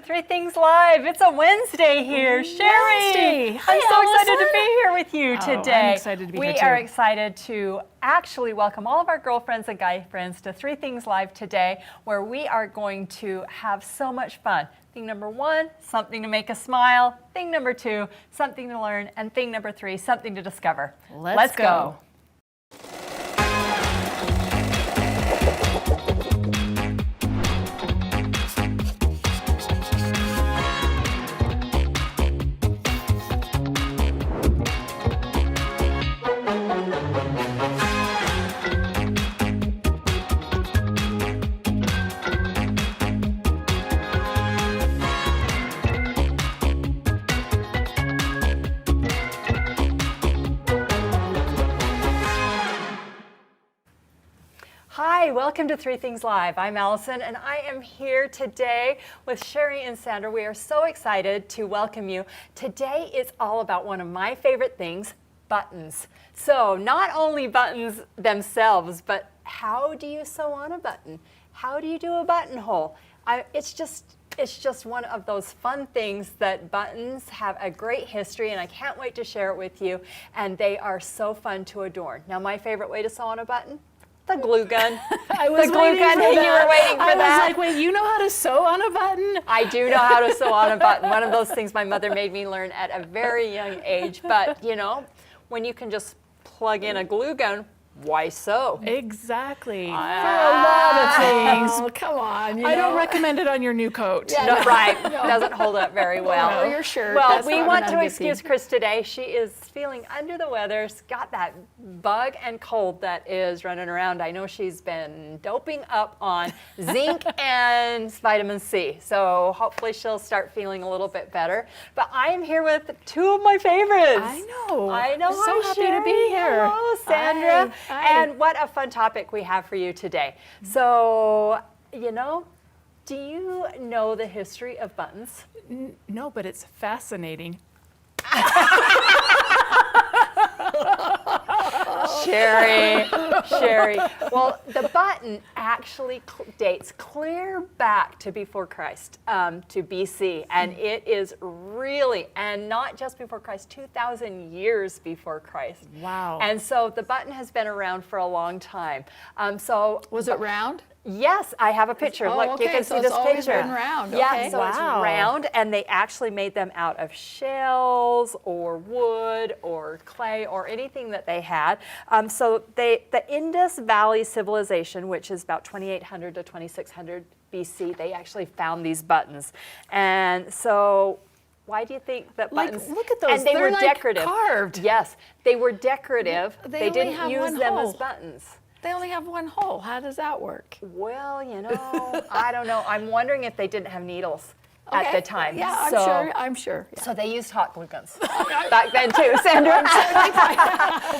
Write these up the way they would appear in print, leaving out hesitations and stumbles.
Three Things Live. It's a Wednesday here. Cheri, I'm so excited to be here with you today. I'm excited to be here too. We are excited to actually welcome all of our girlfriends and guy friends to Three Things Live today, where we are going to have so much fun. Thing number one, something to make us smile. Thing number two, something to learn. And thing number three, something to discover. Let's go. Hi, welcome to Three Things Live. I'm Allison and I am here today with Cheri and Sandra. We are so excited to welcome you. Today is all about one of my favorite things, buttons. So not only buttons themselves, but how do you sew on a button? How do you do a buttonhole? It's just one of those fun things that buttons have a great history, and I can't wait to share it with you. And they are so fun to adorn. Now, my favorite way to sew on a button? The glue gun. I was the glue gun. You were waiting for that. I was like, wait, you know how to sew on a button? I do know how to sew on a button. One of those things my mother made me learn at a very young age. But, you know, when you can just plug in a glue gun, why sew? Exactly. For a lot of things. Oh, come on. I don't recommend it on your new coat. Yeah, no, right. Doesn't hold up very well. Or your shirt. Well, we want to excuse Chris today. She is feeling under the weather. She's got that bug and cold that is running around. I know she's been doping up on zinc and vitamin C. So hopefully she'll start feeling a little bit better. But I am here with two of my favorites. I know. I'm so happy to be here. Hello, Sandra. Hi. And what a fun topic we have for you today. So, you know, do you know the history of buttons? No, but it's fascinating. Cheri. Well, the button actually dates clear back to before Christ, to BC, and it is really, and not just before Christ, 2,000 years before Christ. Wow. And so the button has been around for a long time. Was it round? Yes, I have a picture. Oh, Look, okay, you can so see it's this always picture. been round. Yeah, Okay. so it's Wow. round, and they actually made them out of shells or wood or clay or anything that they had. So the Indus Valley civilization, which is about 2,800 to 2,600 BC, they actually found these buttons. And so why do you think that buttons? Like, look at those. And they were like decorative. Carved. Yes, they were decorative. They They only didn't have use one them as hole. buttons. They only have one hole. How does that work? Well, you know, I don't know. I'm wondering if they didn't have needles at Okay. the time. Yeah, So- I'm sure. Yeah. So they used hot glue guns back then too, Sandra.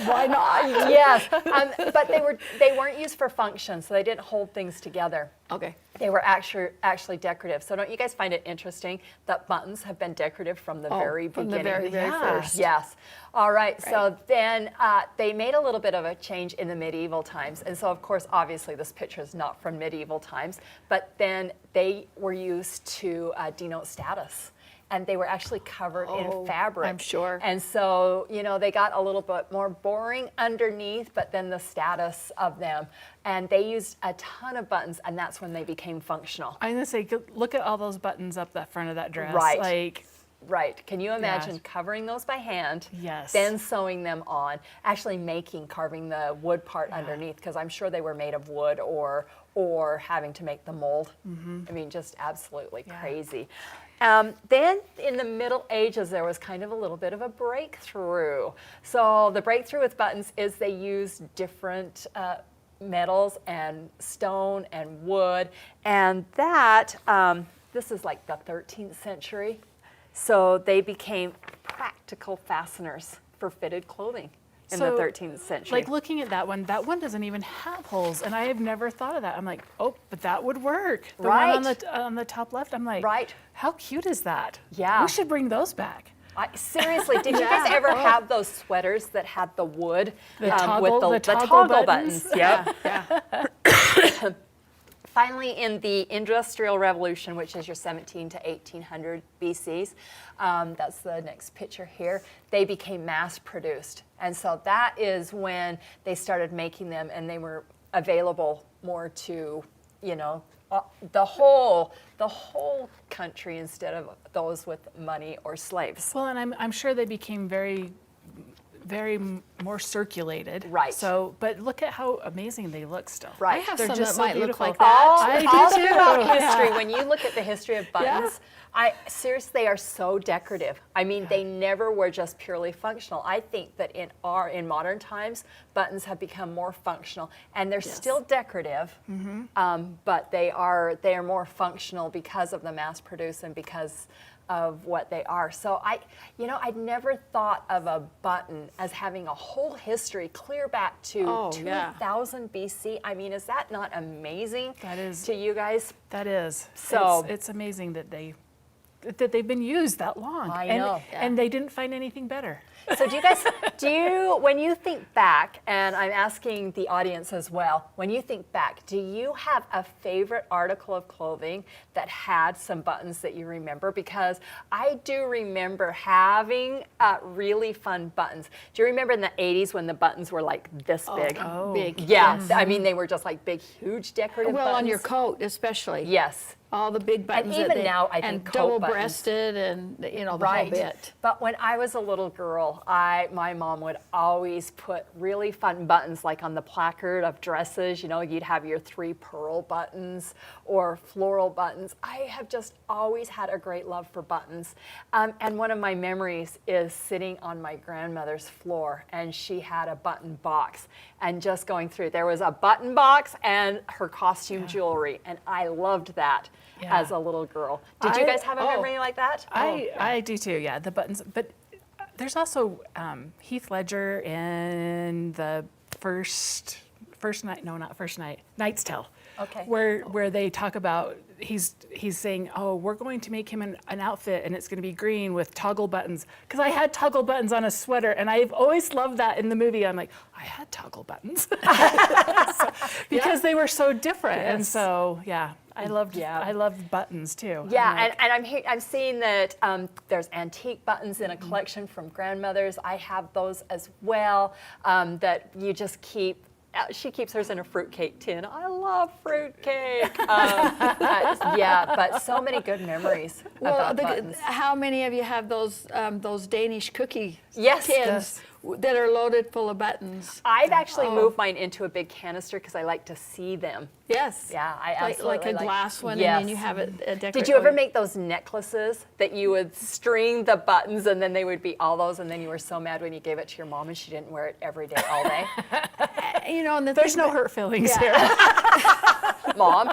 Why not? Yes, but they weren't used for function, so they didn't hold things together. Okay. They were actually decorative. So don't you guys find it interesting that buttons have been decorative from the very from beginning? the very Yeah. first. Yes. All right. So then they made a little bit of a change in the medieval times. And so, of course, obviously this picture is not from medieval times, but then they were used to denote status. And they were actually covered in fabric. I'm sure. And so, you know, they got a little bit more boring underneath, but then the status of them. And they used a ton of buttons, and that's when they became functional. I'm gonna say, look at all those buttons up the front of that dress. Right. Like, Right. Can you imagine Yes. covering those by hand, Yes. then sewing them on, actually carving the wood part underneath, because I'm sure they were made of wood or having to make the mold. I mean, just absolutely crazy. Then in the Middle Ages, there was kind of a little bit of a breakthrough. So the breakthrough with buttons is they used different metals and stone and wood, and that, this is like the 13th century. So they became practical fasteners for fitted clothing in the So, 13th century. like looking at that one doesn't even have holes, and I have never thought of that. I'm like, oh, but that would work. The Right. one on the top left, I'm like, Right. how cute is that? Yeah. We should bring those back. Seriously, did you guys ever have those sweaters that had the wood The with toggle- the the toggle toggle buttons? buttons? Yep. Yeah. finally, in the Industrial Revolution, which is your 17 to 1800 BCs, that's the next picture here, they became mass-produced. And so that is when they started making them, and they were available more to, you know, the whole country instead of those with money or slaves. Well, and I'm sure they became very more circulated. Right. So, but look at how amazing they look still. Right. I have They're some just that so might look beautiful. like that. I do all too. throughout history, when you look at the history of buttons, Yeah. seriously, they are so decorative. I mean, they never were just purely functional. I think that in modern times, buttons have become more functional, and they're still decorative, but they are more functional because of the mass produce and because of what they are. So I'd never thought of a button as having a whole history clear back to 2000 BC. I mean, is that not amazing? That is. To you guys? That is. So it's amazing that they've been used that long. I know. And they didn't find anything better. So when you think back, and I'm asking the audience as well, when you think back, do you have a favorite article of clothing that had some buttons that you remember? Because I do remember having really fun buttons. Do you remember in the 80s when the buttons were like this big? Oh. Big. Yeah, I mean, they were just like big, huge decorative Well, buttons. on your coat especially. Yes. All the big buttons. even that they- now, I think and coat buttons. double-breasted and, you know, the whole bit. But when I was a little girl, my mom would always put really fun buttons, like on the placard of dresses. You know, you'd have your 3 pearl buttons or floral buttons. I have just always had a great love for buttons. And one of my memories is sitting on my grandmother's floor, and she had a button box, and just going through. There was a button box and her costume jewelry, and I loved that. As a little girl. Did you guys have a memory like that? I do too, yeah, the buttons. But there's also Heath Ledger in the first night, no, not first night, Knight's Tale. Okay. Where they talk about, he's saying, oh, we're going to make him an outfit, and it's going to be green with toggle buttons. Because I had toggle buttons on a sweater, and I've always loved that in the movie. I'm like, I had toggle buttons. Because they were so different. And so, yeah. I loved buttons too. Yeah, I'm seeing that there's antique buttons in a collection from grandmothers. I have those as well. That you just keep. She keeps hers in a fruitcake tin. I love fruitcake. But so many good memories about buttons. How many of you have those Danish cookie Yes. tins that are loaded full of buttons? I've actually moved mine into a big canister because I like to see them. Yes. Yeah, I absolutely like a glass one, Yes. and then you have it decorated. Did you ever make those necklaces that you would string the buttons, and then they would be all those, and then you were so mad when you gave it to your mom and she didn't wear it every day, all day? You know, and There's no hurt feelings here. Mom,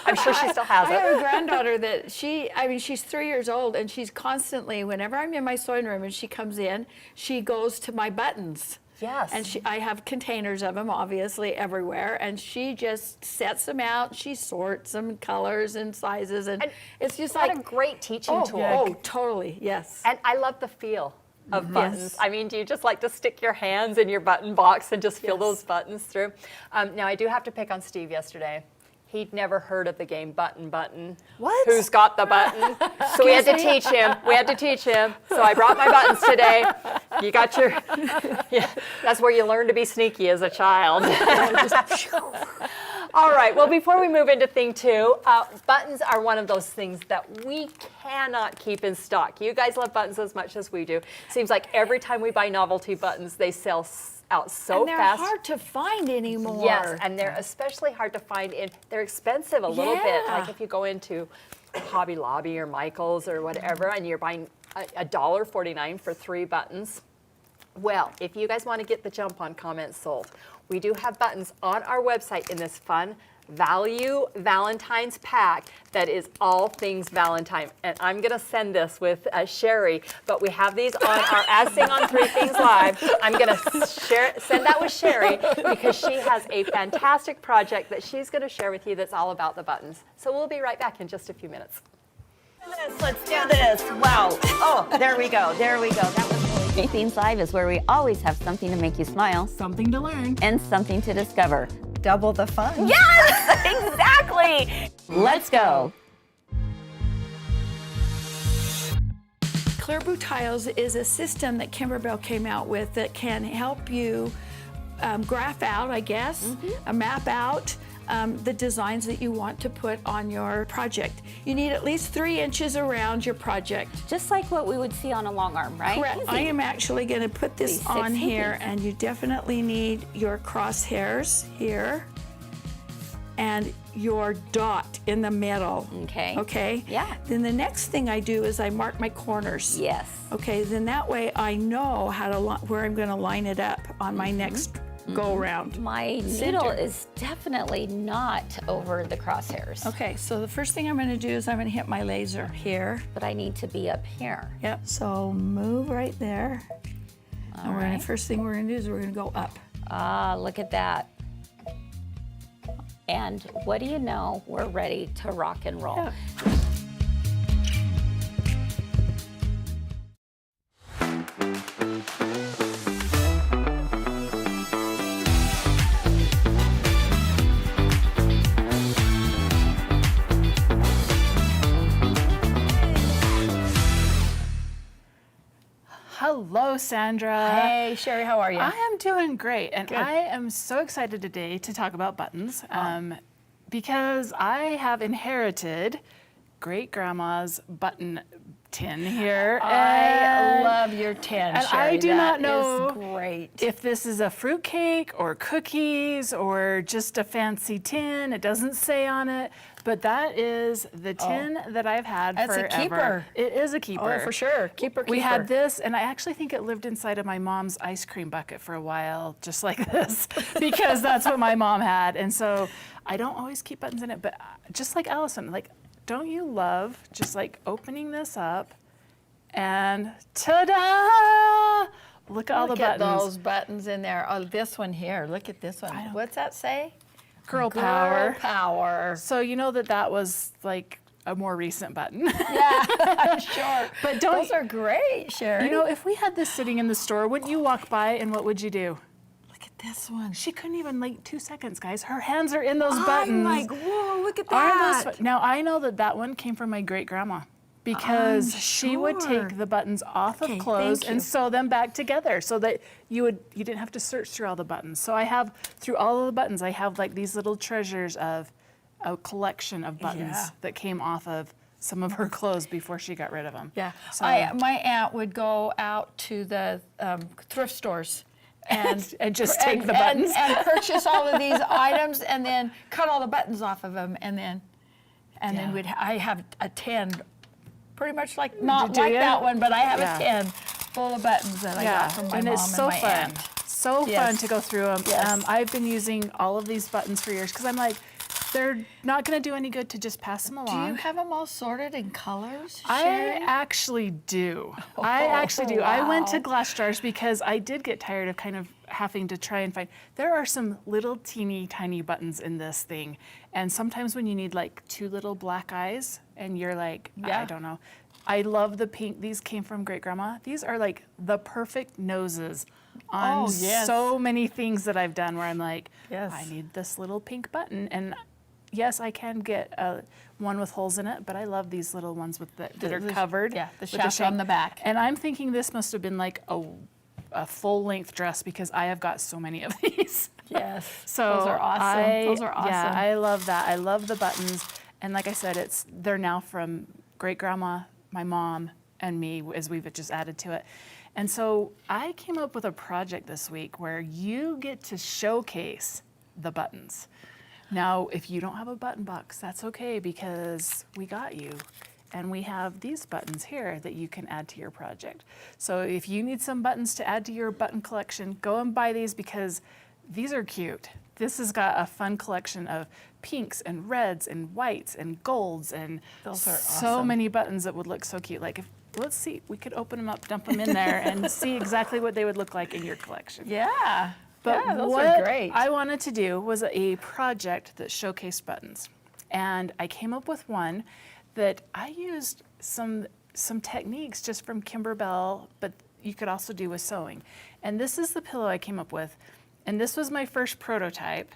I'm sure she still has I it. have a granddaughter that she's 3 years old, and she's constantly, whenever I'm in my sewing room and she comes in, she goes to my buttons. Yes. And I have containers of them, obviously, everywhere, and she just sets them out. She sorts them in colors and sizes, and it's just What like a great teaching tool. Oh, totally, yes. And I love the feel of buttons. I mean, do you just like to stick your hands in your button box and just feel those buttons through? Now, I do have to pick on Steve yesterday. He'd never heard of the game Button. What? Who's got the button? So we had to teach him. So I brought my buttons today. You got your, that's where you learn to be sneaky as a child. All right, well, before we move into thing 2, buttons are one of those things that we cannot keep in stock. You guys love buttons as much as we do. Seems like every time we buy novelty buttons, they sell out so and they're fast. hard to find anymore. Yes, and they're especially hard to find they're expensive a little bit. Yeah. Like if you go into Hobby Lobby or Michael's or whatever, and you're buying $1.49 for 3 buttons. Well, if you guys want to get the jump on Comments Sold, we do have buttons on our website in this fun value Valentine's pack that is all things Valentine. And I'm going to send this with Cheri, but we have these on our As Sing on 3 Things Live. I'm going to send that with Cheri because she has a fantastic project that she's going to share with you that's all about the buttons. So we'll be right back in just a few minutes. Let's do this. Wow. Oh, there we go. There we go. That was really 3 Things Live is where we always have something to make you smile Something to learn. and something to discover. Double the fun. Yes! Exactly. Let's go. Clairbout Tiles is a system that Kimberbell came out with that can help you graph out, I guess, map out the designs that you want to put on your project. You need at least 3 inches around your project. Just like what we would see on a long arm, right? Correct. Easy. I am actually going to put this These on 6 here, inches. and you definitely need your crosshairs here and your dot in the middle. Okay. Okay? Yeah. Then the next thing I do is I mark my corners. Yes. Okay, then that way I know how to where I'm going to line it up on my next go around. My needle is definitely not over the crosshairs. Okay, so the first thing I'm going to do is I'm going to hit my laser here. But I need to be up here. Yep. So move right there. And we're gonna, first thing we're going to do is we're going to go up. Ah, look at that. And what do you know? We're ready to rock and roll. Yeah. Hello, Sandra. Hey, Cheri, how are you? I am doing great, and Good. I am so excited today to talk about buttons because I have inherited great grandma's button tin here. I love your tin, and Cheri. I do not That know is great. if this is a fruit cake or cookies or just a fancy tin. It doesn't say on it, but that is the tin that I've had That's a forever. keeper. It is a keeper. Oh, for sure. Keeper. We had this, and I actually think it lived inside of my mom's ice cream bucket for a while, just like this, because that's what my mom had. And so I don't always keep buttons in it, but just like Allison, like, don't you love just like opening this up and ta-da! Look at all the Look at buttons. those buttons in there. Oh, this one here. Look at this one. What's that say? Girl power. Girl power. So you know that was like a more recent button. Yeah, I'm sure. But don't Those are great, Cheri. you know, if we had this sitting in the store, wouldn't you walk by and what would you do? look at this one. She couldn't even like 2 seconds, guys. Her hands are in those buttons. I'm like, whoa, look at Aren't that. those now I know that one came from my great grandma because she would sure. take the buttons off Okay, of clothes thank and you. sew them back together so that you didn't have to search through all the buttons. So I have through all of the buttons, I have like these little treasures of a collection of buttons Yeah. that came off of some of her clothes before she got rid of them. Yeah. So, My aunt would go out to the thrift stores and and just take the buttons. and purchase all of these items and then cut all the buttons off of them and then I have a tin, pretty much like not Do like ya? that one, but I have Yeah. a tin full of buttons that I got from my and mom it's so and my fun. aunt. So Yes. fun to go through them. Yes. I've been using all of these buttons for years because I'm like, they're not going to do any good to just pass them Do along. you have them all sorted in colors, I Cheri? actually do. I actually do. I went to wow. glass jars because I did get tired of kind of having to try and find. There are some little teeny tiny buttons in this thing. And sometimes when you need like 2 little black eyes and you're like, I Yeah. don't know. I love the pink. These came from great grandma. These are like the perfect noses on Oh, yes. so many things that I've done where I'm like, Yes. I need this little pink button. And yes, I can get one with holes in it, but I love these little ones with that are covered. yeah, the with shaft shank. on the back. And I'm thinking this must have been like a full-length dress because I have got so many of these. Yes. So those are awesome. Those are awesome. Yeah, I love that. I love the buttons. And like I said, they're now from great grandma, my mom, and me as we've just added to it. And so I came up with a project this week where you get to showcase the buttons. Now, if you don't have a button box, that's okay because we got you. And we have these buttons here that you can add to your project. So if you need some buttons to add to your button collection, go and buy these because these are cute. This has got a fun collection of pinks and reds and whites and golds and Those are so awesome. many buttons that would look so cute. Like let's see, we could open them up, dump them in there and see exactly what they would look like in your collection. Yeah. But yeah, those what are great. I wanted to do was a project that showcased buttons. And I came up with one that I used some techniques just from Kimberbell, but you could also do with sewing. And this is the pillow I came up with. And this was my first prototype,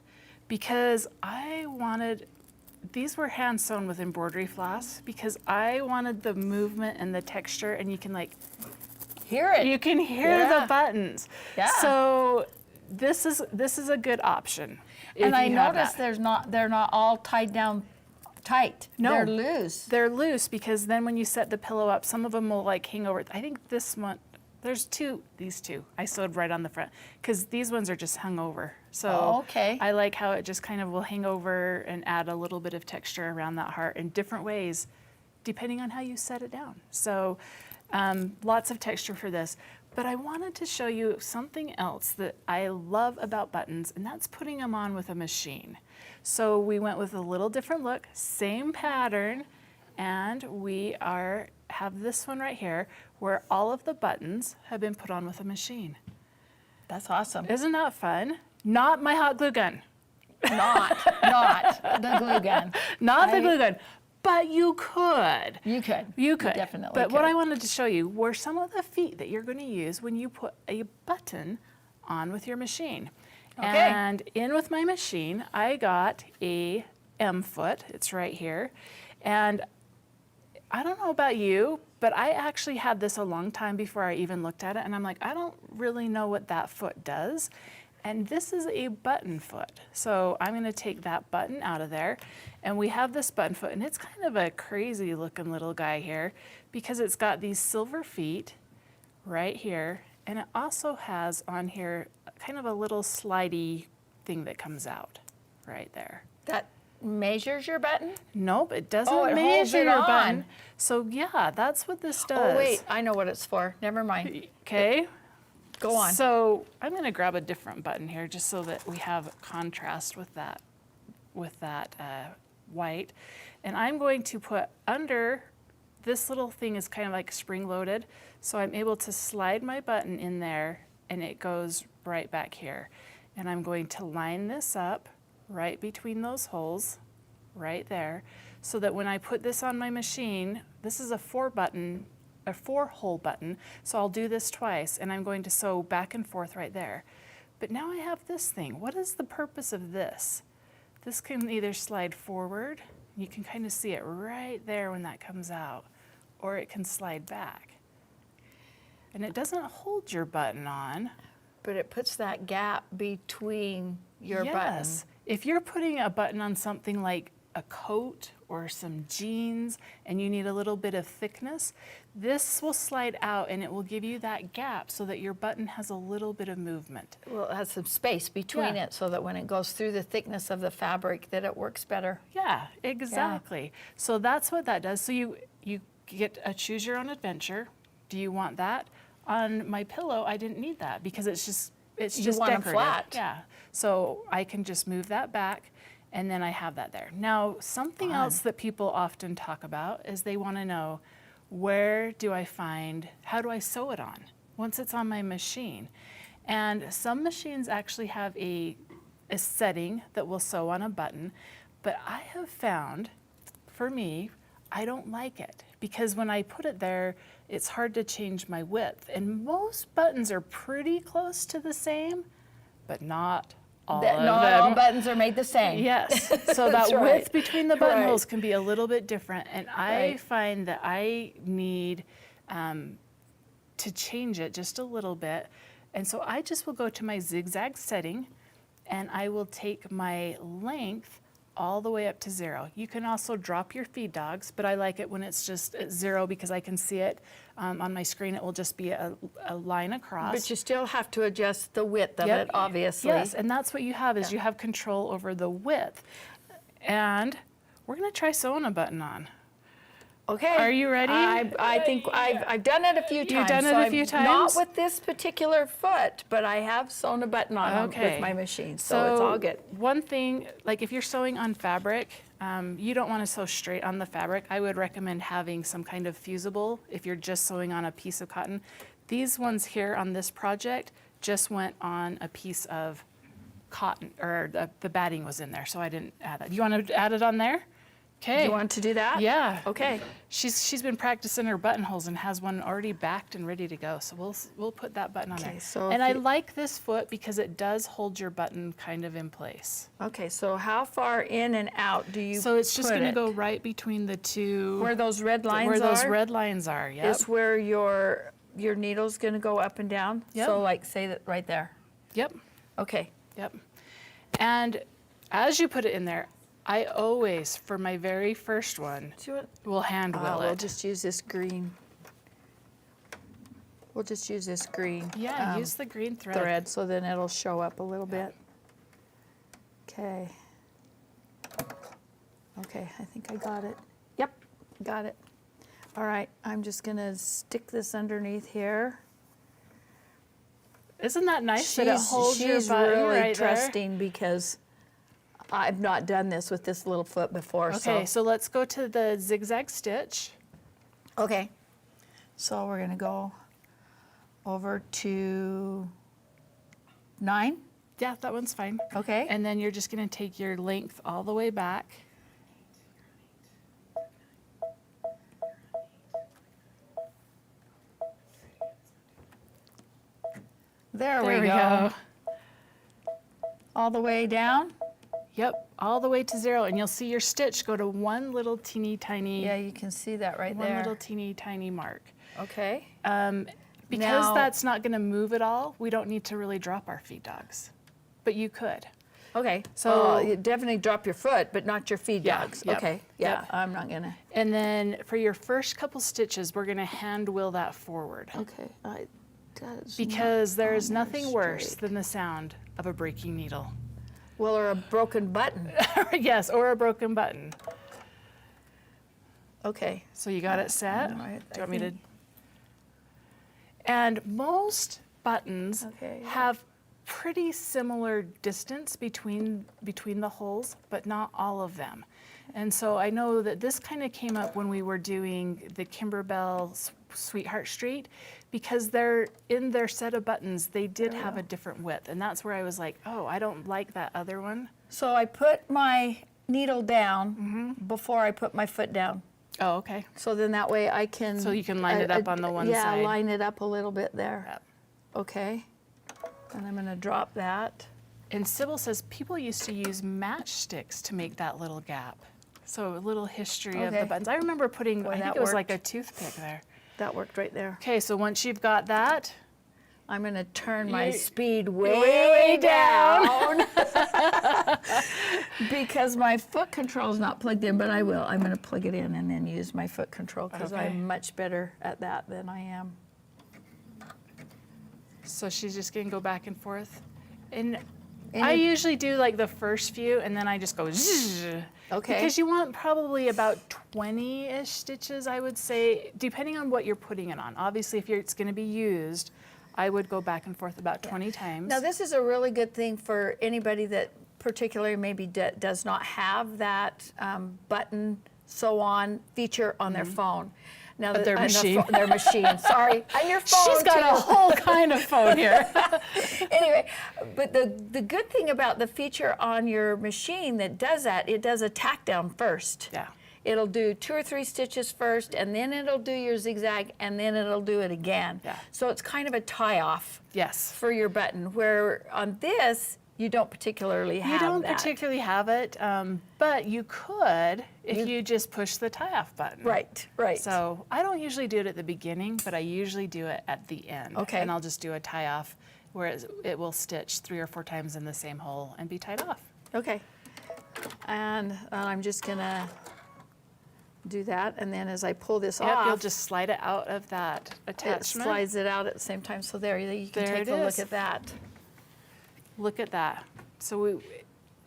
because I wanted, these were hand sewn with embroidery floss because I wanted the movement and the texture, and you can like Hear it. you can hear Yeah. the buttons. Yeah. So this is a good option. if And I you have noticed that. they're not all tied down tight. No. They're loose. They're loose because then when you set the pillow up, some of them will like hang over. I think this one, there's these two I sewed right on the front because these ones are just hung over. So Oh, okay. I like how it just kind of will hang over and add a little bit of texture around that heart in different ways, depending on how you set it down. So lots of texture for this. But I wanted to show you something else that I love about buttons, and that's putting them on with a machine. So we went with a little different look, same pattern, and we have this one right here where all of the buttons have been put on with a machine. That's awesome. Isn't that fun? Not my hot glue gun. Not the glue gun. Not the glue gun. But you could. You could. You could. Definitely But what could. I wanted to show you were some of the feet that you're going to use when you put a button on with your machine. Okay. And in with my machine, I got a M foot. It's right here. And I don't know about you, but I actually had this a long time before I even looked at it. And I'm like, I don't really know what that foot does. And this is a button foot. So I'm gonna take that button out of there. And we have this button foot, and it's kind of a crazy looking little guy here because it's got these silver feet right here. And it also has on here kind of a little slidey thing that comes out right there. That measures your button? Nope, it doesn't Oh, it holds measure it your on. button. So yeah, that's what this does. Oh, wait, I know what it's for. Never mind. Okay. Go on. So I'm going to grab a different button here just so that we have contrast with that white. And I'm going to put under, this little thing is kind of like spring loaded. So I'm able to slide my button in there and it goes right back here. And I'm going to line this up right between those holes right there so that when I put this on my machine, this is a 4-hole button, so I'll do this twice, and I'm going to sew back and forth right there. But now I have this thing. What is the purpose of this? This can either slide forward, you can kind of see it right there when that comes out, or it can slide back. And it doesn't hold your button on. But it puts that gap between your Yes. button. If you're putting a button on something like a coat or some jeans and you need a little bit of thickness, this will slide out and it will give you that gap so that your button has a little bit of movement. Well, it has some space between Yeah. it so that when it goes through the thickness of the fabric that it works better. Yeah, exactly. So that's what that does. So you get a choose your own adventure. Do you want that? On my pillow, I didn't need that because it's just want 'em decorative. flat. Yeah. So I can just move that back and then I have that there. Now, something else that people often talk about is they want to know, how do I sew it on once it's on my machine? And some machines actually have a setting that will sew on a button, but I have found, for me, I don't like it because when I put it there, it's hard to change my width. And most buttons are pretty close to the same, but not all of Not them. all buttons are made the same. Yes, so that That's right. width between the buttonholes Right. can be a little bit different, and I Right. find that I need to change it just a little bit, and so I just will go to my zigzag setting, and I will take my length all the way up to 0. You can also drop your feed dogs, but I like it when it's just at 0 because I can see it on my screen. It will just be a line across. But you still have to adjust the width of Yep. it, obviously. Yes, and that's what you have is you have control over the width. And we're going to try sewing a button on. Okay. Are you ready? I think I've done it a few times. You've done it a few times? Not with this particular foot, but I have sewn a button on Okay. with my machine, so it's all good. One thing, like if you're sewing on fabric, you don't want to sew straight on the fabric. I would recommend having some kind of fusible if you're just sewing on a piece of cotton. These ones here on this project just went on a piece of cotton, or the batting was in there, so I didn't add that. You want to add it on there? Okay. Do you want to do that? Yeah. Okay. She's been practicing her buttonholes and has one already backed and ready to go. So we'll put that button on Okay, there. so and if I you- like this foot because it does hold your button kind of in place. Okay, so how far in and out do you So it's just put going to it? go right between the two. Where those red lines where those are? red lines are. Yep. Is where your needle's going to go up and down? Yep. So like say that right there. Yep. Okay. Yep. And as you put it in there, I always, for my very first one, Do you want, will hand wheel we'll it. just use this green. We'll just use this green Yeah, use the green thread. thread so then it'll show up a little bit. Okay. Okay, I think I got it. Yep, got it. All right, I'm just gonna stick this underneath here. Isn't that nice that it holds your she's button really right trusting because I've not done this with this little foot before. there? Okay, so let's go to the zigzag stitch. Okay. So we're gonna go over to 9. Yeah, that one's fine. Okay. And then you're just going to take your length all the way back. There we go. All the way down. Yep, all the way to 0, and you'll see your stitch go to one little teeny tiny, Yeah, you can see that right one there. little teeny tiny mark. Okay. Because Now- that's not going to move at all, we don't need to really drop our feed dogs, but you could. Okay. So- So you definitely drop your foot, but not your feed Yeah, dogs. yep, Okay. Yeah, yep. I'm not gonna. And then for your first couple stitches, we're going to hand wheel that forward. Okay. That is Because not there is on there nothing worse straight. than the sound of a breaking needle. Well, or a broken button. Yes, or a broken button. Okay. So you got it set? all right, Do you I want me to? think- And most buttons Okay, yeah. have pretty similar distance between the holes, but not all of them. And so I know that this kind of came up when we were doing the Kimberbell Sweetheart Street, because they're in their set of buttons, they did have a different width. And that's where I was like, oh, I don't like that other one. So I put my needle down Mm-hmm. before I put my foot down. Oh, okay. So then that way I can. So you can line it up on the one yeah, side. Yeah, line it up a little bit there. Yep. Okay. And I'm gonna drop that. And Sybil says people used to use matchsticks to make that little gap. So a little history of the Okay. buttons. I remember putting, Boy, I think that it was like a worked. toothpick there. That worked right there. Okay, so once you've got that, I'm gonna turn my You- speed way way down. down. Because my foot control is not plugged in, but I will. I'm gonna plug it in and then use my foot control because Okay. I'm much better at that than I am. so she's just gonna go back and forth. And And I it- usually do like the first few and then I just go zzz. Okay. Because you want probably about 20-ish stitches, I would say, depending on what you're putting it on. Obviously, if it's gonna be used, I would go back and forth about 20 times. Now this is a really good thing for anybody that particularly maybe does not have that button sew on feature on their phone. Now But their on machine. their machine. Sorry, on your phone. She's got a too. whole kind of phone here. Anyway, but the good thing about the feature on your machine that does that, it does a tack down first. Yeah. It'll do 2 or 3 stitches first, and then it'll do your zigzag, and then it'll do it again. Yeah. So it's kind of a tie-off Yes. for your button, where on this, you don't particularly have You don't that. particularly have it, but you could if you just push the tie-off button. Right, right. So I don't usually do it at the beginning, but I usually do it at the end. Okay. And I'll just do a tie-off where it will stitch 3 or 4 times in the same hole and be tied off. Okay. And I'm just gonna do that, and then as I pull this Yep, off, you'll just slide it out of that it attachment. slides it out at the same time. So there, you can There take it a look is. at that. Look at that. So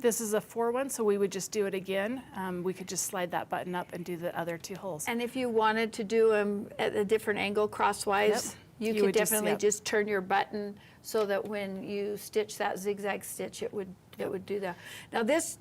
this is a 4 one, so we would just do it again. We could just slide that button up and do the other 2 holes. And if you wanted to do them at a different angle crosswise, Yep. you You could would just- definitely yep. just turn your button so that when you stitch that zigzag stitch, it would do that. Now this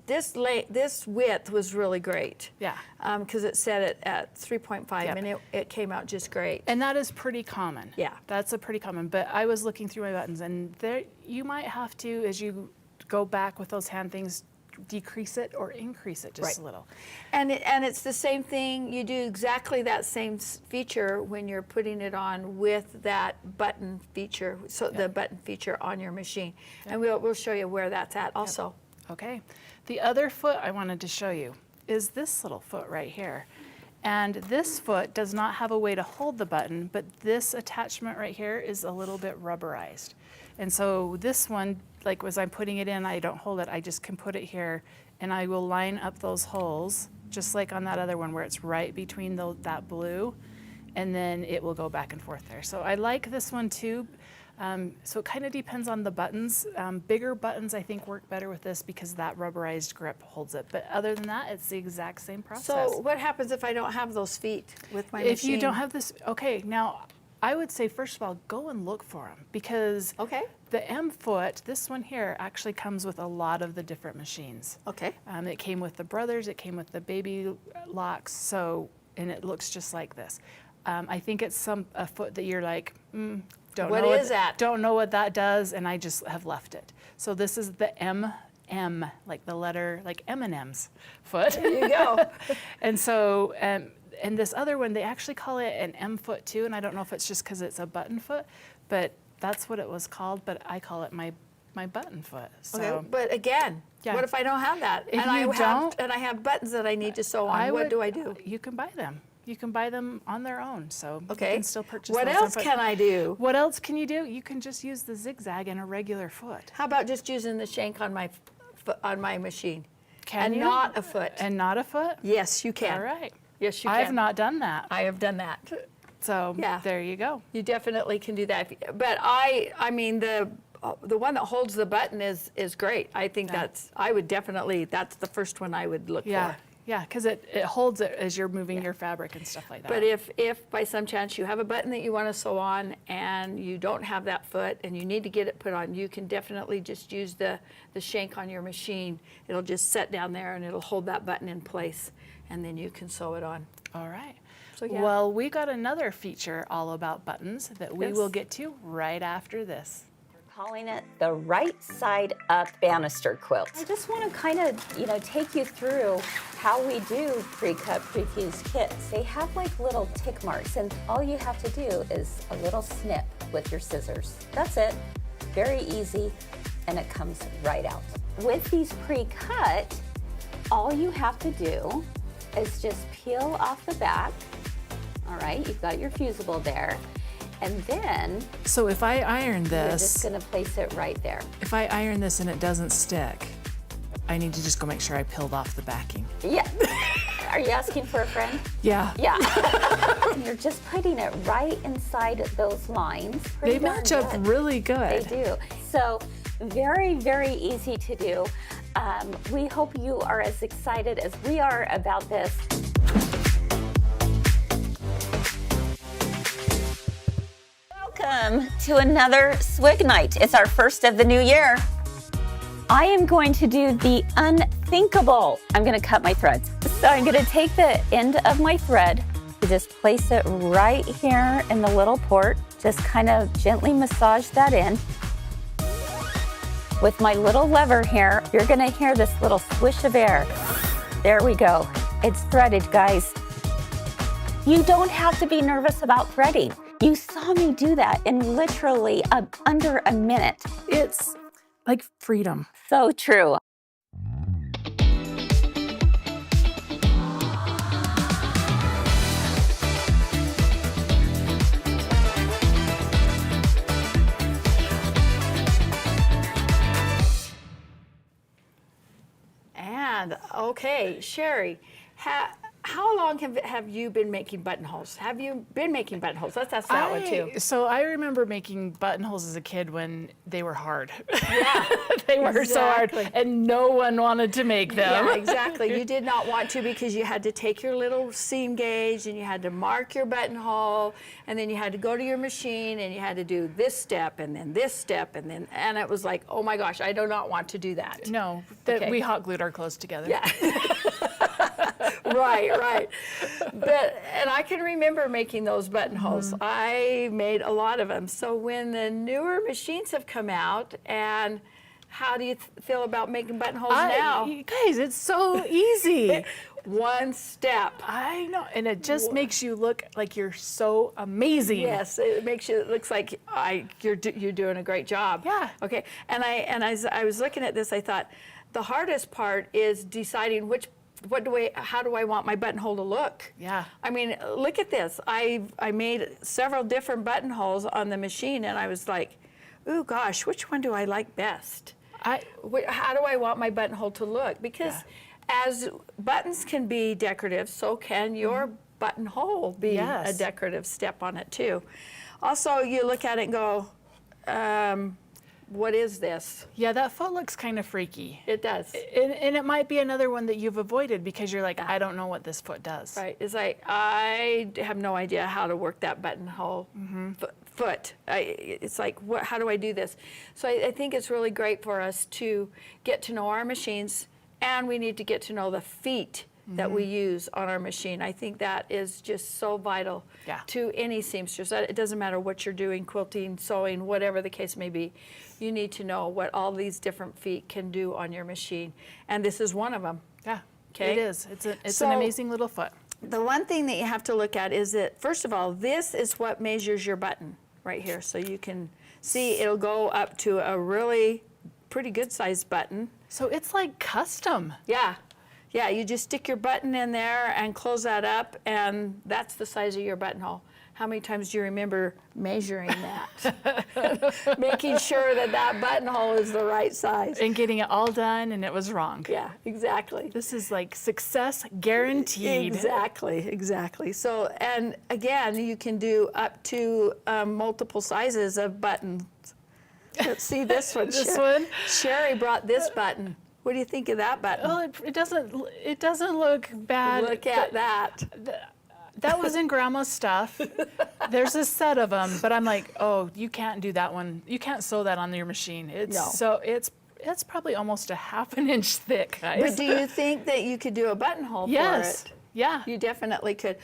width was really great. Yeah. Because it set it at 3.5, Yep. and it came out just great. And that is pretty common. Yeah. That's a pretty common, but I was looking through my buttons and there you might have to, as you go back with those hand things, decrease it or increase it just a little. And it's the same thing. You do exactly that same feature when you're putting it on with that button feature. So the button feature on your machine, and we'll show you where that's at also. Okay. The other foot I wanted to show you is this little foot right here. And this foot does not have a way to hold the button, but this attachment right here is a little bit rubberized. And so this one, like as I'm putting it in, I don't hold it, I just can put it here and I will line up those holes, just like on that other one where it's right between that blue, and then it will go back and forth there. So I like this one too. So it kind of depends on the buttons. Bigger buttons I think work better with this because that rubberized grip holds it. But other than that, it's the exact same process. So what happens if I don't have those feet with my machine? If you don't have this, okay, now I would say first of all, go and look for them because the M foot, this one here, actually comes with a lot of the different machines. Okay. It came with the Brothers, it came with the Baby locks, so, and it looks just like this. I think it's a foot that you're like, don't know what that does, and I just have left it. So this is the M, like the letter, like M&M's foot. There you go. And so, and this other one, they actually call it an M foot too, and I don't know if it's just because it's a button foot, but that's what it was called, but I call it my button foot. So, Okay, but again, what if I don't have that? If you don't, and I have buttons that I need to sew on, what do I do? You can buy them. You can buy them on their own, so you Okay. can still purchase What those else on foot. can I do? What else can you do? You can just use the zigzag in a regular foot. How about just using the shank on my machine? Can you? And not a foot. And not a foot? Yes, you can. All right. Yes, you I can. have not done that. I have done that. So Yeah. there you go. You definitely can do that. But I mean, the one that holds the button is great. I think that's the first one I would look Yeah. for. Yeah, because it holds it as you're moving your fabric and stuff like that. But if by some chance you have a button that you want to sew on and you don't have that foot and you need to get it put on, you can definitely just use the shank on your machine. It'll just set down there and it'll hold that button in place, and then you can sew it on. All right. So, yeah. Well, we got another feature all about buttons that we will get to right after this. Calling it the right side up banister quilt. I just want to kind of, take you through how we do pre-cut, pre-fused kits. They have like little tick marks, and all you have to do is a little snip with your scissors. That's it. Very easy, and it comes right out. With these pre-cut, all you have to do is just peel off the back. All right, you've got your fusible there. And then So if I iron you're just this, gonna place it right there. if I iron this and it doesn't stick, I need to just go make sure I peeled off the backing. Yeah. Are you asking for a friend? Yeah. Yeah. And you're just putting it right inside those lines. Pretty They match darn up good. really They good. do. So very, very easy to do. We hope you are as excited as we are about this. Welcome to another Swig Night. It's our first of the new year. I am going to do the unthinkable. I'm going to cut my threads. So I'm going to take the end of my thread and just place it right here in the little port. Just kind of gently massage that in. With my little lever here, you're going to hear this little swish of air. There we go. It's threaded, guys. You don't have to be nervous about threading. You saw me do that in literally under a minute. It's like freedom. So true. And okay, Cheri, how long have you been making buttonholes? Have you been making buttonholes? Let's ask that one too. So I remember making buttonholes as a kid when they were hard. Yeah, They were so hard, exactly. and no one wanted to make them. Yeah, exactly. You did not want to because you had to take your little seam gauge and you had to mark your buttonhole, and then you had to go to your machine and you had to do this step and then this step and it was like, oh my gosh, I do not want to do that. No, Okay. we hot glued our clothes together. Yeah. Right. And I can remember making those buttonholes. I made a lot of them. So when the newer machines have come out and How do you feel about making buttonholes now? You guys, it's so easy. One step. I know, and it just makes you look like you're so amazing. Yes, it makes you, it looks like you're doing a great job. Yeah. Okay, and as I was looking at this, I thought the hardest part is deciding how do I want my buttonhole to look? Yeah. I mean, look at this. I made several different buttonholes on the machine, and I was like, ooh, gosh, which one do I like best? How do I want my buttonhole to look? Because as buttons can be decorative, so can your buttonhole be a decorative step on it too. Also, you look at it and go, what is this? Yeah, that foot looks kind of freaky. It does. And it might be another one that you've avoided because you're like, I don't know what this foot does. Right. It's like, I have no idea how to work that buttonhole foot. It's like, how do I do this? So I think it's really great for us to get to know our machines, and we need to get to know the feet that we use on our machine. I think that is just so vital to any seamstress. It doesn't matter what you're doing, quilting, sewing, whatever the case may be. You need to know what all these different feet can do on your machine. And this is one of them. Yeah, okay? it is. It's an amazing little foot. The one thing that you have to look at is that, first of all, this is what measures your button right here. So you can see it'll go up to a really pretty good sized button. So it's like custom. Yeah. Yeah, you just stick your button in there and close that up, and that's the size of your buttonhole. How many times do you remember measuring that? Making sure that that buttonhole is the right size. And getting it all done, and it was wrong. Yeah, exactly. This is like success guaranteed. Exactly. So, and again, you can do up to multiple sizes of buttons. Let's see this one. This one? Cheri brought this button. What do you think of that button? Well, it doesn't look bad. Look at that. That was in Grandma's stuff. There's a set of them, but I'm like, oh, you can't do that one. You can't sew that on your machine. It's probably almost a half an inch thick, guys. But do you think that you could do a buttonhole for it? Yeah. You definitely could.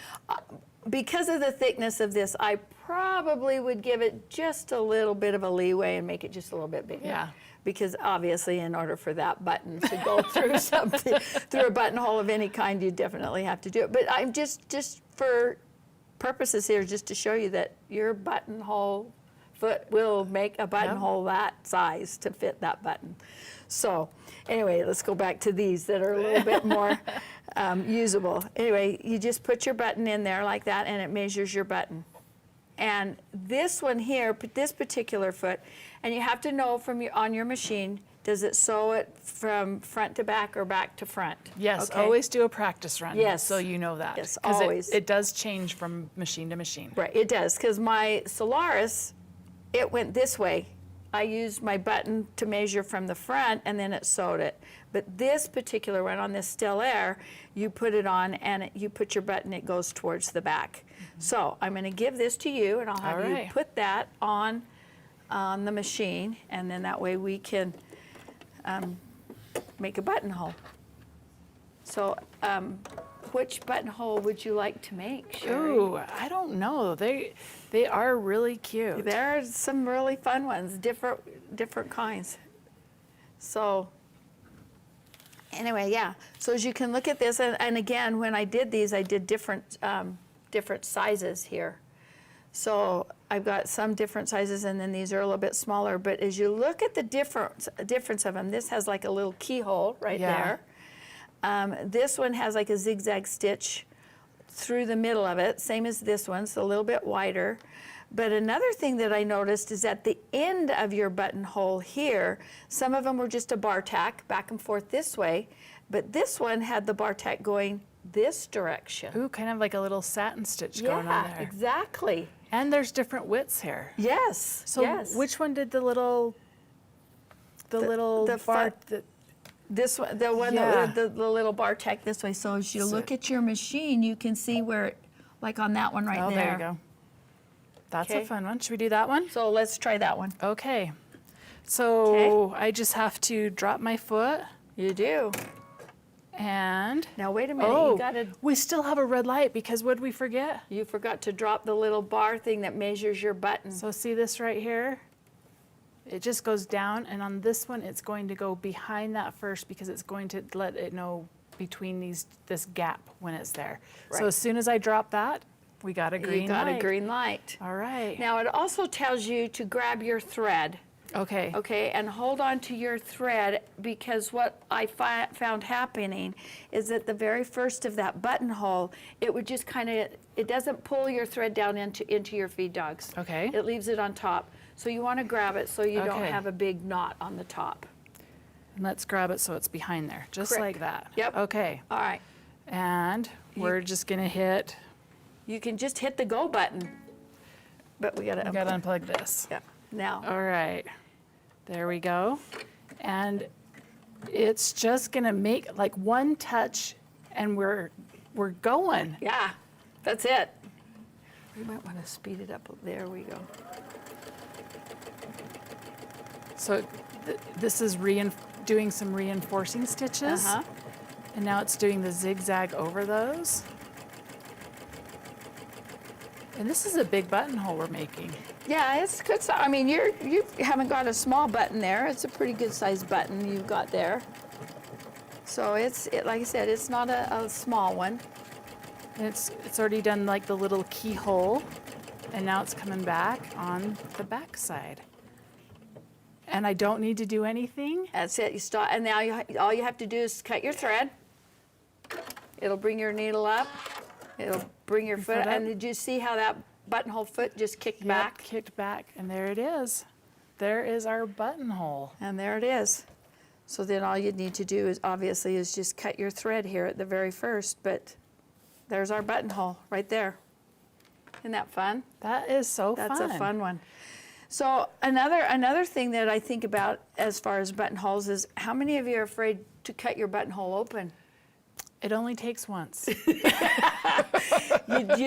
Because of the thickness of this, I probably would give it just a little bit of a leeway and make it just a little bit bigger. Yeah. Because obviously, in order for that button to go through something, through a buttonhole of any kind, you definitely have to do it. But I'm just for purposes here, just to show you that your buttonhole foot will make a buttonhole that size to fit that button. So anyway, let's go back to these that are a little bit more usable. Anyway, you just put your button in there like that, and it measures your button. And this one here, this particular foot, and you have to know on your machine, does it sew it from front to back or back to front? Yes, okay? Always do a practice run. Yes. So you know that. Yes, 'Cause always. It does change from machine to machine. Right, it does, because my Solaris, it went this way. I used my button to measure from the front, and then it sewed it. But this particular one, on this Still Air, you put it on, and you put your button, it goes towards the back. So I'm going to give this to you, and I'll have you put that on the machine, and then that way we can make a buttonhole. So which buttonhole would you like to make, Cheri? Ooh, I don't know. They are really cute. There are some really fun ones, different kinds. So anyway, yeah. So as you can look at this, and again, when I did these, I did different sizes here. So I've got some different sizes, and then these are a little bit smaller. But as you look at the difference of them, this has like a little keyhole right there. This one has like a zigzag stitch through the middle of it, same as this one, so a little bit wider. But another thing that I noticed is at the end of your buttonhole here, some of them were just a bar tack back and forth this way, but this one had the bar tack going this direction. Ooh, kind of like a little satin stitch going on there. Yeah, exactly. And there's different widths here. Yes. So yes. which one did the little bar? This one, the one that the little bar tack this way. So as you look at your machine, you can see where, like on that one right there. Oh, there you go. That's a fun one. Should we do that one? So let's try that one. Okay. So I just have to drop my foot. You do. And now wait a minute. We still have a red light because what did we forget? You forgot to drop the little bar thing that measures your button. So see this right here? It just goes down, and on this one, it's going to go behind that first because it's going to let it know between this gap when it's there. So Right. as soon as I drop that, we got a green You got light. a green light. All right. Now it also tells you to grab your thread. Okay. Okay, and hold on to your thread, because what I found happening is that the very first of that buttonhole, it would just kind of, it doesn't pull your thread down into your feed dogs. Okay. It leaves it on top. So you want to grab it so you don't Okay. have a big knot on the top. And let's grab it so it's behind there, just Correct. like that. Yep. Okay. All right, And we're just gonna hit, you can just hit the go button, but we gotta we gotta unplug this. Yeah, now. All right, there we go. And it's just gonna make like one touch and we're going. Yeah, that's it. We might want to speed it up. There we go. So this is doing some reinforcing stitches. Uh-huh. And now it's doing the zigzag over those. And this is a big buttonhole we're making. Yeah, it's good. I mean, you haven't got a small button there. It's a pretty good sized button you've got there. So like I said, it's not a small one. And it's already done like the little keyhole, and now it's coming back on the back side. And I don't need to do anything. That's it. You stop, and now all you have to do is cut your thread. It'll bring your needle up. It'll bring your foot foot up. up. And did you see how that buttonhole foot just kicked back? Yep, kicked back, and there it is. There is our buttonhole. And there it is. So then all you need to do is obviously is just cut your thread here at the very first, but there's our buttonhole right there. Isn't that fun? That is so fun. That's a fun one. So another thing that I think about as far as buttonholes is, how many of you are afraid to cut your buttonhole open? It only takes once. You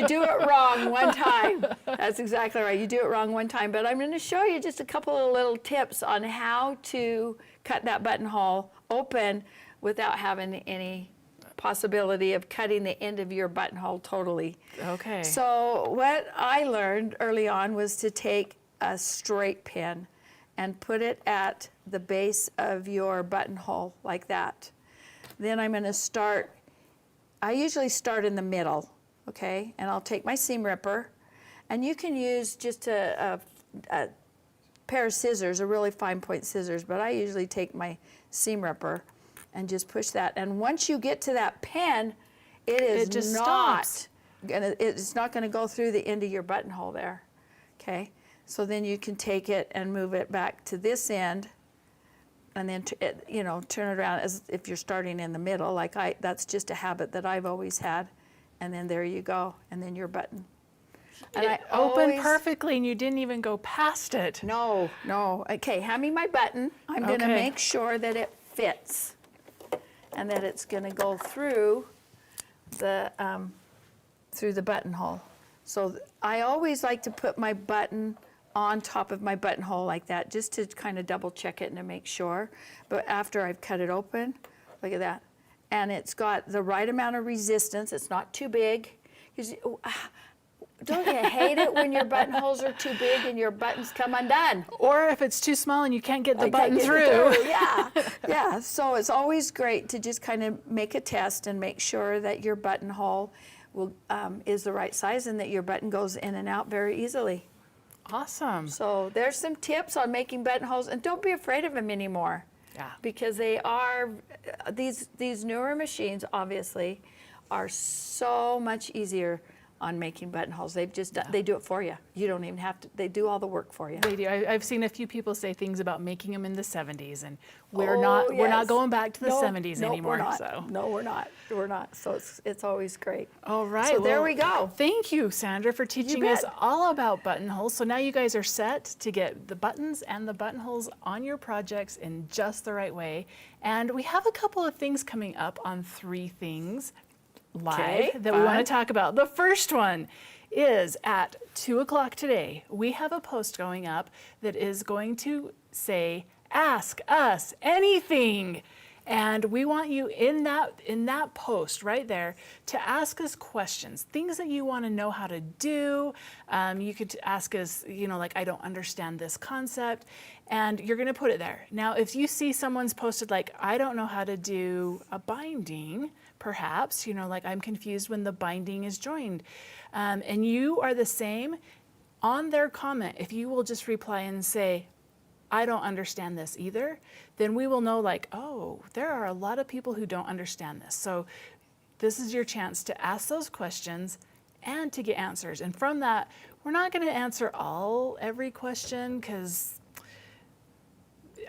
do it wrong one time. That's exactly right. You do it wrong one time. But I'm going to show you just a couple of little tips on how to cut that buttonhole open without having any possibility of cutting the end of your buttonhole totally. Okay. So what I learned early on was to take a straight pin and put it at the base of your buttonhole like that. Then I'm going to start, I usually start in the middle, okay? And I'll take my seam ripper, and you can use just a pair of scissors, a really fine point scissors, but I usually take my seam ripper and just push that. And once you get to that pin, It just stops. It's not going to go through the end of your buttonhole there, okay? So then you can take it and move it back to this end, and then turn it around as if you're starting in the middle. That's just a habit that I've always had. And then there you go, and then your button. And It I opened always- perfectly, and you didn't even go past it. No. Okay, hand me my button. I'm going to Okay. make sure that it fits, and that it's going to go through the buttonhole. So I always like to put my button on top of my buttonhole like that, just to kind of double check it and to make sure. But after I've cut it open, look at that. And it's got the right amount of resistance. It's not too big. Don't you hate it when your buttonholes are too big and your buttons come undone? Or if it's too small and you can't get the I can't button get through. it Yeah, yeah. So it's always great to just kind of make a test and make sure that your buttonhole is the right size and that your button goes in and out very easily. Awesome. So there's some tips on making buttonholes, and don't be afraid of them anymore. Yeah. Because they are, these newer machines obviously are so much easier on making buttonholes. They've just they do it for you. You don't even have to. They do all the work for you. They do. I've seen a few people say things about making them in the 70s, and we're Oh, not yes. going back to the No, 70s no, anymore. We're not. So. No, we're not. We're not. So it's always great. All right. So there well, we go. Thank you, Sandra, for teaching us bet. all about buttonholes. So now you guys are set to get the buttons and the buttonholes on your projects in just the right way. And we have a couple of things coming up on 3 Things Live Okay, that we want fun. to talk about. The first one is at 2 o'clock today. We have a post going up that is going to say, "Ask us anything." And we want you in that post right there to ask us questions, things that you want to know how to do. You could ask us, like, I don't understand this concept, and you're going to put it there. Now, if you see someone's posted like, I don't know how to do a binding, perhaps, like I'm confused when the binding is joined, and you are the same, on their comment, if you will just reply and say, I don't understand this either, then we will know like, oh, there are a lot of people who don't understand this. So this is your chance to ask those questions and to get answers. And from that, we're not going to answer every question because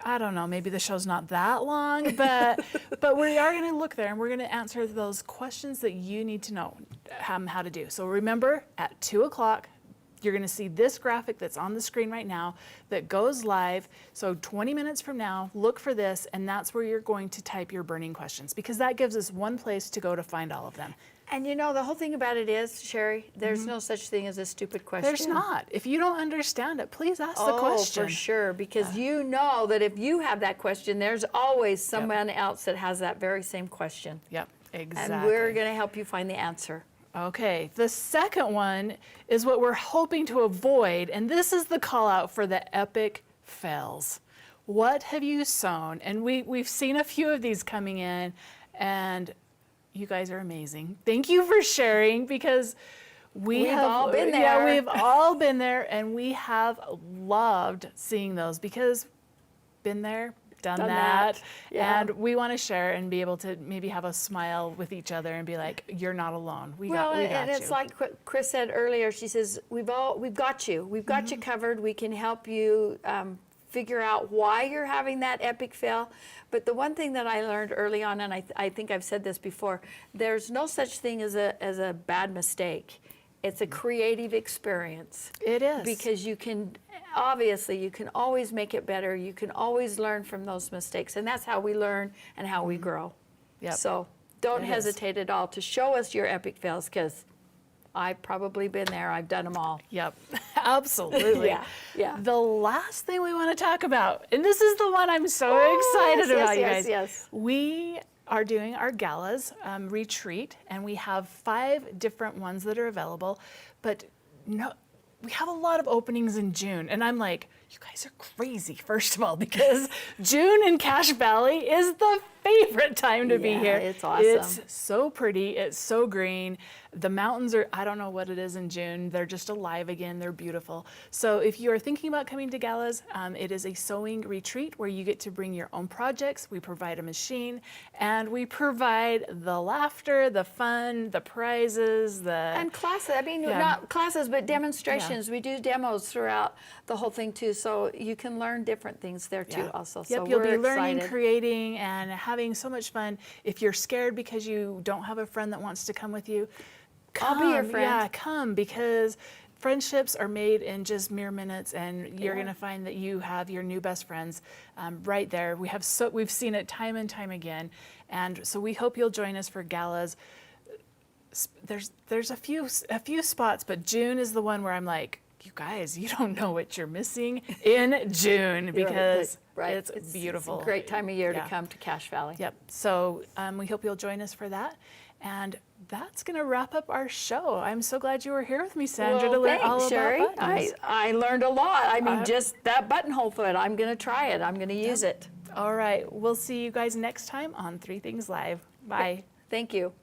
I don't know, maybe the show's not that long, but we are going to look there and we're going to answer those questions that you need to know how to do. So remember, at 2 o'clock, you're going to see this graphic that's on the screen right now that goes live. So 20 minutes from now, look for this, and that's where you're going to type your burning questions, because that gives us one place to go to find all of them. And the whole thing about it is, Cheri, there's no such thing as a stupid question. There's not. If you don't understand it, please ask the question. Oh, for sure, because you know that if you have that question, there's always someone else that has that very same question. Yep, exactly. And we're going to help you find the answer. Okay, the second one is what we're hoping to avoid, and this is the call out for the epic fails. What have you sewn? And we've seen a few of these coming in, and you guys are amazing. Thank you for sharing, because we've all been there. Yeah, we've all been there, and we have loved seeing those, because been there, done that. Yeah. And we want to share and be able to maybe have a smile with each other and be like, you're not alone. We got you. And it's like what Chris said earlier. She says, we've got you. We've got you covered. We can help you figure out why you're having that epic fail. But the one thing that I learned early on, and I think I've said this before, there's no such thing as a bad mistake. It's a creative experience. It is. Because you can always make it better. You can always learn from those mistakes. And that's how we learn and how we grow. Yep. So don't hesitate at all to show us your epic fails, because I've probably been there. I've done them all. Yep, absolutely. Yeah. The last thing we want to talk about, and this is the one I'm so excited about, you guys. Yes. We are doing our galas retreat, and we have 5 different ones that are available, but no, we have a lot of openings in June, and I'm like, you guys are crazy, first of all, because June in Cache Valley is the favorite time to be here. It's awesome. It's so pretty. It's so green. The mountains are, I don't know what it is in June. They're just alive again. They're beautiful. So if you are thinking about coming to galas, it is a sewing retreat where you get to bring your own projects. We provide a machine, and we provide the laughter, the fun, the prizes, And classes. I mean, not classes, but demonstrations. We do demos throughout the whole thing too, so you can learn different things there too also. Yep, So you'll be we're learning, excited. creating, and having so much fun. If you're scared because you don't have a friend that wants to come with you, come. I'll be your friend. Yeah, come, because friendships are made in just mere minutes, and you're going to find that you have your new best friends right there. We've seen it time and time again, and so we hope you'll join us for galas. There's a few spots, but June is the one where I'm like, you guys, you don't know what you're missing in June, because it's beautiful. It's a great time of year to come to Cache Valley. Yep. So we hope you'll join us for that. And that's going to wrap up our show. I'm so glad you were here with me, Sandra, to learn all Cheri. about buttons. I learned a lot. I mean, just that buttonhole foot, I'm going to try it. I'm going to use it. All right. We'll see you guys next time on 3 Things Live. Bye. Thank you.